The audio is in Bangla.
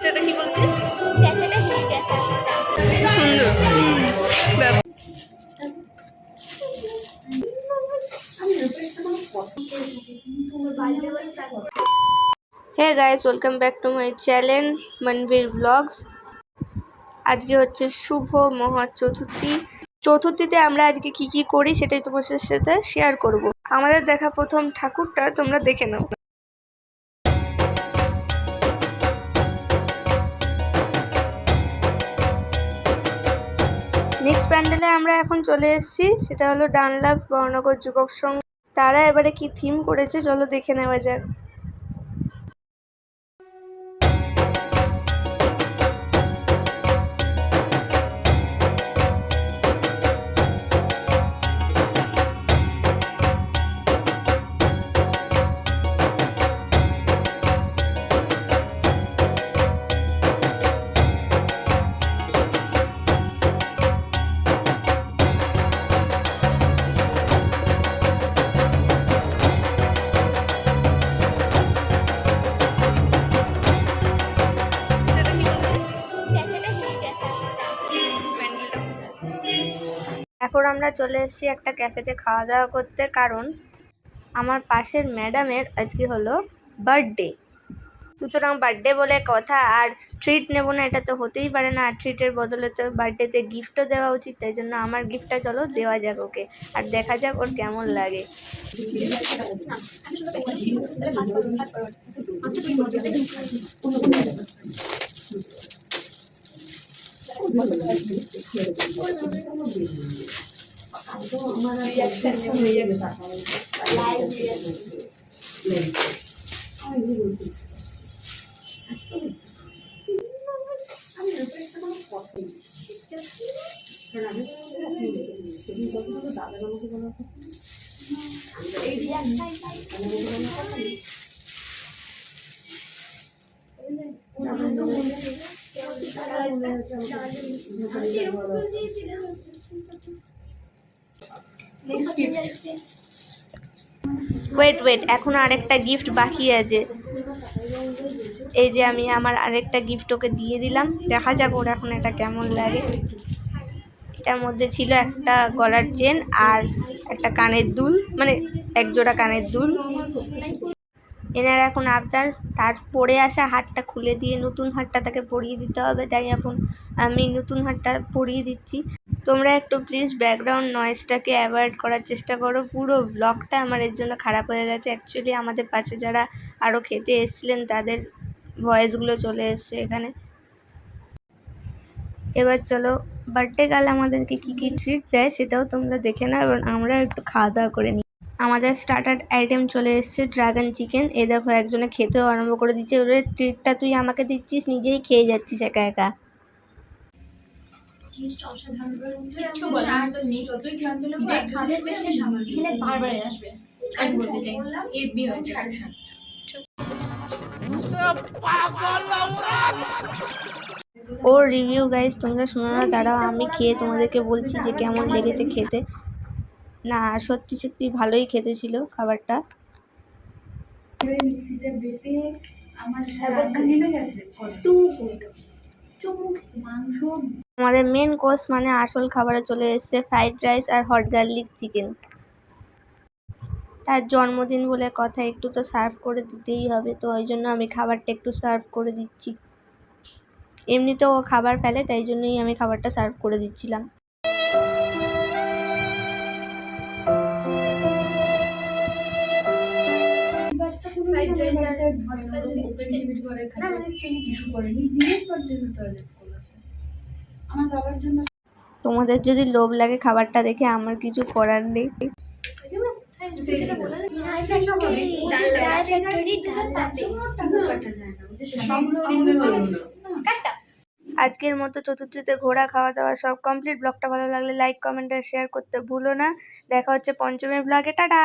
প্যাচাটা কি বলছিস? প্যাচাটা কি প্যাচা? সুন্দর। Hey guys, welcome back to my channel Manbir blogs. আজকে হচ্ছে শুভ মহা চতুর্থীতে আমরা আজকে কি কি করি সেটাই তোমাদের সাথে শেয়ার করব। আমাদের দেখা প্রথম ঠাকুরটা তোমরা দেখে নাও। নেক্সট প্যান্ডেলে আমরা এখন চলে এসেছি, সেটা হলো ডানলাভ বর্ণনগর যুবক সংঘ। তারা এবারে কি থিম করেছে চলো দেখে নেওয়া যাক। এখন আমরা চলে এসেছি একটা ক্যাফেতে খাওয়া দাওয়া করতে, কারণ আমার পাশের ম্যাডামের আজকে হলো বার্থডে। সুতরাং বার্থডে বলে কথা, আর ট্রিট নেবো না এটা তো হতেই পারে না। আর ট্রিটের বদলে তো বার্থডেতে গিফটও দেওয়া উচিত, তাই জন্য আমার গিফটটা চলো দেওয়া যাক ওকে, আর দেখা যাক ওর কেমন লাগে। ওয়েট, এখন আরেকটা গিফট বাকি আছে। এই যে আমি আমার আরেকটা গিফট ওকে দিয়ে দিলাম, দেখা যাক ওর এখন এটা কেমন লাগে। এটার মধ্যে ছিল একটা গলার চেন আর একটা কানের দুল, মানে এক জোড়া কানের দুল। এনার এখন আবদার তার পরে আসা হারটা খুলে দিয়ে নতুন হারটা তাকে পরিয়ে দিতে হবে, তাই এখন আমি নতুন হারটা পরিয়ে দিচ্ছি। তোমরা একটু প্লিজ ব্যাকগ্রাউন্ড নয়েজটাকে অ্যাভয়েড করার চেষ্টা করো। পুরো ব্লগটা আমার এর জন্য খারাপ হয়ে গেছে। অ্যাকচুয়ালি আমাদের পাশে যারা আরও খেতে এসেছিলেন তাদের ভয়েসগুলো চলে এসছে এখানে। এবার চলো বার্থডে গার্ল আমাদেরকে কী কী ট্রিট দেয় সেটাও তোমরা দেখে নাও, এবং আমরা একটু খাওয়া দাওয়া করে নিই। আমাদের স্টার্টার আইটেম চলে এসছে ড্রাগন চিকেন। এই দেখো একজনে খেতেও আরম্ভ করে দিচ্ছে। ওরে ট্রিটটা তুই আমাকে দিচ্ছিস, নিজেই খেয়ে যাচ্ছিস একা একা। কিচ্ছু বলার তো নেই, যতই ক্লান্ত লোক যে খাবে সে এখানে বারবার আসবে। আমি বলতে চাই এবি হচ্ছে ওর রিভিউ গাইজ তোমরা শোনো না, দাঁড়াও আমি খেয়ে তোমাদেরকে বলছি যে কেমন লেগেছে খেতে। না সত্যি সত্যি ভালোই খেতে ছিল খাবারটা। আমাদের মেন কোর্স মানে আসল খাবারে চলে এসছে ফ্রাইড রাইস আর হট গার্লিক চিকেন। তার জন্মদিন বলে কথা, একটু তো সার্ভ করে দিতেই হবে, তো ওই জন্য আমি খাবারটা একটু সার্ভ করে দিচ্ছি। এমনিতেও ও খাবার ফেলে, তাই জন্যই আমি খাবারটা সার্ভ করে দিচ্ছিলাম। তোমাদের যদি লোভ লাগে খাবারটা দেখে, আমার কিছু করার নেই। আজকের মতো চতুর্থীতে ঘোরা খাওয়া দাওয়া সব কমপ্লিট। ব্লগটা ভালো লাগলে লাইক কমেন্ট আর শেয়ার করতে ভুলো না। দেখা হচ্ছে পঞ্চমী ব্লগে, টাটা।